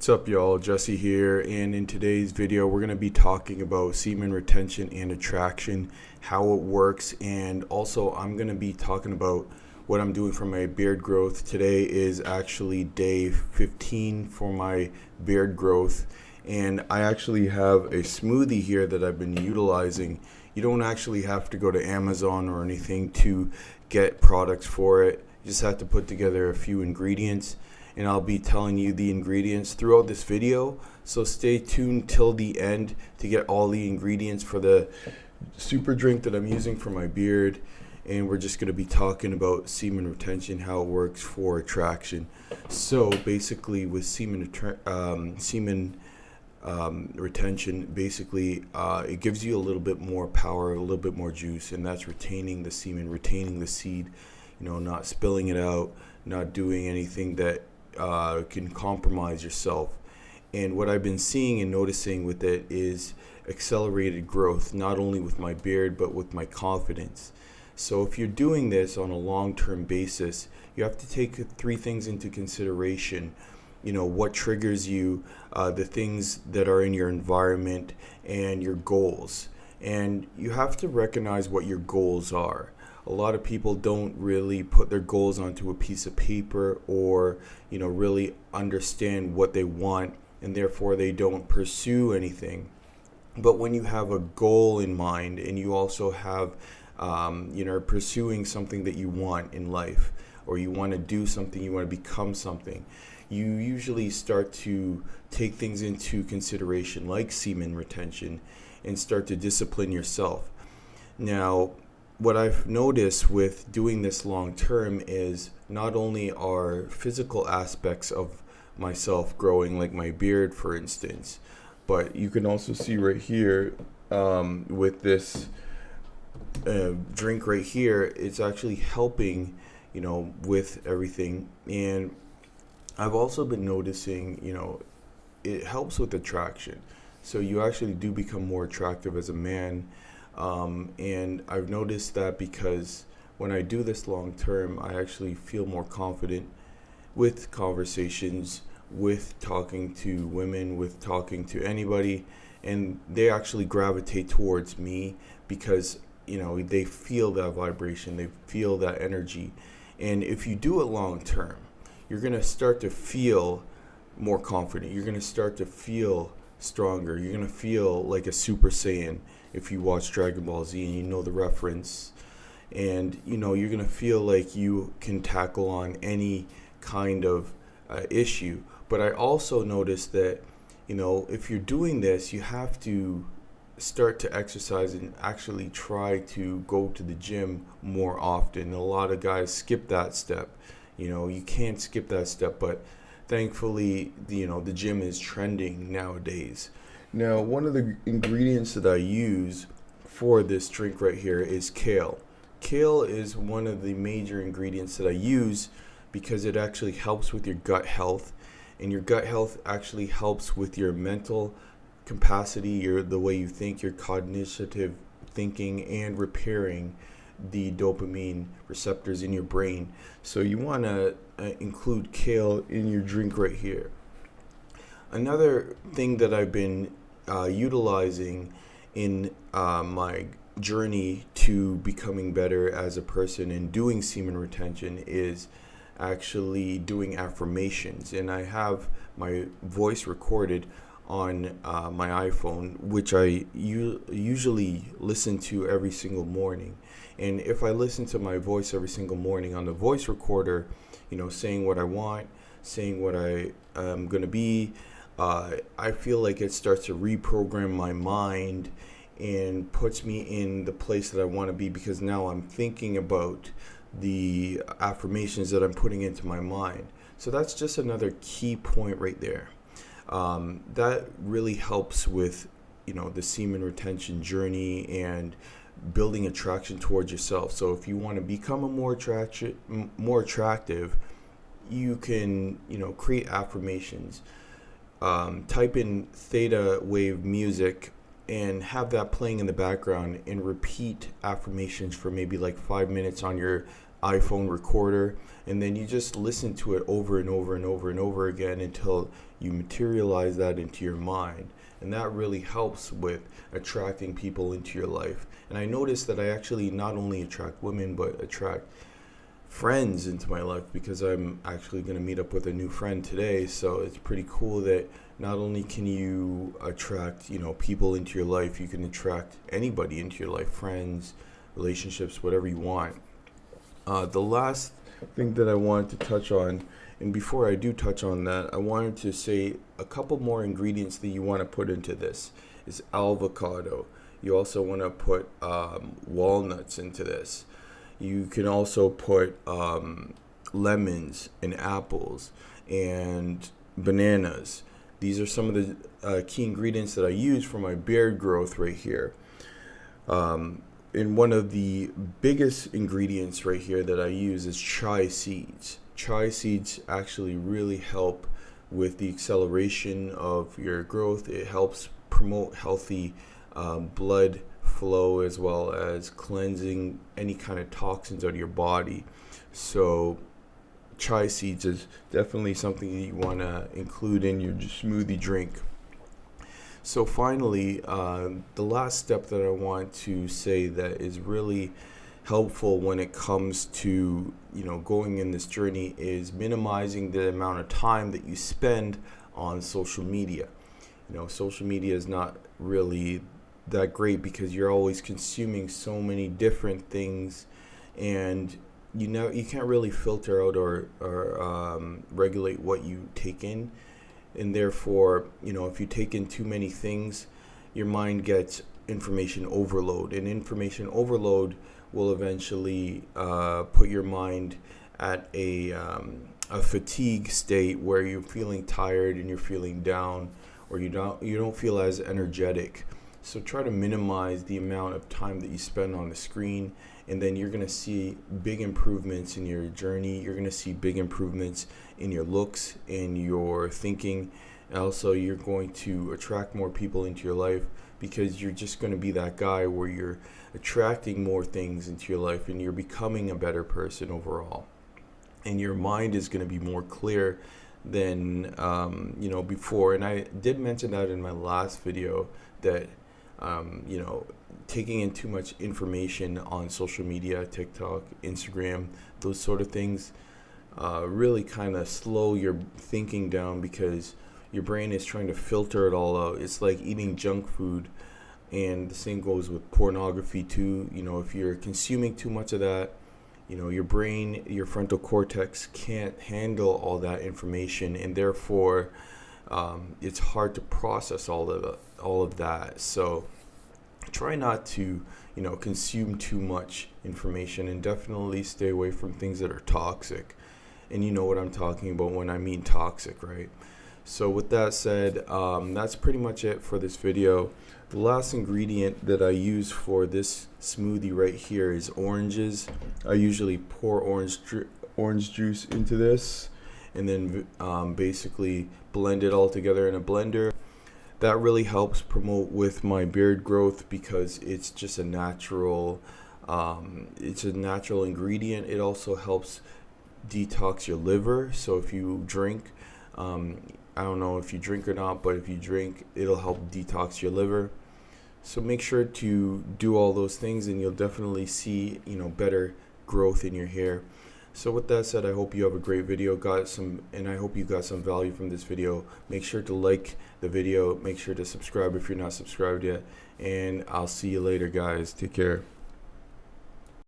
What's up, y'all? Jesse here, and in today's video we're going to be talking about semen retention and attraction, how it works, and also I'm going to be talking about what I'm doing for my beard growth. Today is actually day 15 for my beard growth, and I actually have a smoothie here that I've been utilizing. You don't actually have to go to Amazon or anything to get products for it. You just have to put together a few ingredients, and I'll be telling you the ingredients throughout this video, so stay tuned till the end to get all the ingredients for the super drink that I'm using for my beard. And we're just going to be talking about semen retention, how it works for attraction. So basically with semen retention, basically it gives you a little bit more power, a little bit more juice, and that's retaining the semen, retaining the seed, not spilling it out, not doing anything that can compromise yourself. And what I've been seeing and noticing with it is accelerated growth, not only with my beard but with my confidence. So if you're doing this on a long-term basis, you have to take three things into consideration. What triggers you, the things that are in your environment, and your goals. And you have to recognize what your goals are. A lot of people don't really put their goals onto a piece of paper or, really understand what they want, and therefore they don't pursue anything. But when you have a goal in mind and you also have, pursuing something that you want in life, or you want to do something, you want to become something, you usually start to take things into consideration like semen retention and start to discipline yourself. Now, what I've noticed with doing this long term is not only are physical aspects of myself growing, like my beard, for instance, but you can also see right here with this drink right here, it's actually helping, with everything. And I've also been noticing, it helps with attraction. So you actually do become more attractive as a man. And I've noticed that because when I do this long term, I actually feel more confident with conversations, with talking to women, with talking to anybody, and they actually gravitate towards me because, they feel that vibration, they feel that energy. And if you do it long term, you're going to start to feel more confident. You're going to start to feel stronger. You're going to feel like a Super Saiyan if you watch Dragon Ball Z and you know the reference. And, you're going to feel like you can tackle on any kind of issue. But I also noticed that, if you're doing this, you have to start to exercise and actually try to go to the gym more often. A lot of guys skip that step. You can't skip that step, but thankfully, the gym is trending nowadays. Now, one of the ingredients that I use for this drink right here is kale. Kale is one of the major ingredients that I use because it actually helps with your gut health, and your gut health actually helps with your mental capacity, the way you think, your cognitive thinking, and repairing the dopamine receptors in your brain. So you want to include kale in your drink right here. Another thing that I've been utilizing in my journey to becoming better as a person and doing semen retention is actually doing affirmations. And I have my voice recorded on my iPhone, which I usually listen to every single morning. And if I listen to my voice every single morning on the voice recorder, saying what I want, saying what I am going to be, I feel like it starts to reprogram my mind and puts me in the place that I want to be, because now I'm thinking about the affirmations that I'm putting into my mind. So that's just another key point right there. That really helps with, the semen retention journey and building attraction towards yourself. So if you want to become more attractive, you can, create affirmations. Type in theta wave music and have that playing in the background and repeat affirmations for maybe like 5 minutes on your iPhone recorder, and then you just listen to it over and over and over and over again until you materialize that into your mind. And that really helps with attracting people into your life. And I noticed that I actually not only attract women, but attract friends into my life, because I'm actually going to meet up with a new friend today. So it's pretty cool that not only can you attract, people into your life, you can attract anybody into your life, friends, relationships, whatever you want. The last thing that I wanted to touch on, and before I do touch on that, I wanted to say a couple more ingredients that you want to put into this is avocado. You also want to put walnuts into this. You can also put lemons and apples and bananas. These are some of the key ingredients that I use for my beard growth right here. And one of the biggest ingredients right here that I use is chia seeds. Chia seeds actually really help with the acceleration of your growth. It helps promote healthy blood flow, as well as cleansing any kind of toxins out of your body. So chia seeds is definitely something that you want to include in your smoothie drink. So finally, the last step that I want to say that is really helpful when it comes to going in this journey is minimizing the amount of time that you spend on social media. Social media is not really that great because you're always consuming so many different things, and you can't really filter out or regulate what you take in. And therefore, if you take in too many things, your mind gets information overload. And information overload will eventually put your mind at a fatigue state where you're feeling tired and you're feeling down, or you don't feel as energetic. So try to minimize the amount of time that you spend on the screen, and then you're going to see big improvements in your journey. You're going to see big improvements in your looks, in your thinking. And also, you're going to attract more people into your life, because you're just going to be that guy where you're attracting more things into your life and you're becoming a better person overall. And your mind is going to be more clear than before. And I did mention that in my last video, that taking in too much information on social media, TikTok, Instagram, those sort of things really kind of slow your thinking down, because your brain is trying to filter it all out. It's like eating junk food, and the same goes with pornography too. If you're consuming too much of that, your brain, your frontal cortex can't handle all that information, and therefore it's hard to process all of that. So try not to consume too much information, and definitely stay away from things that are toxic. And you know what I'm talking about when I mean toxic, right? So with that said, that's pretty much it for this video. The last ingredient that I use for this smoothie right here is oranges. I usually pour orange juice into this, and then basically blend it all together in a blender. That really helps promote with my beard growth, because it's just a natural ingredient. It also helps detox your liver. So if you drink, I don't know if you drink or not, but if you drink, it'll help detox your liver. So make sure to do all those things, and you'll definitely see better growth in your hair. So with that said, I hope you have a great video, and I hope you got some value from this video. Make sure to like the video, make sure to subscribe if you're not subscribed yet, and I'll see you later, guys. Take care.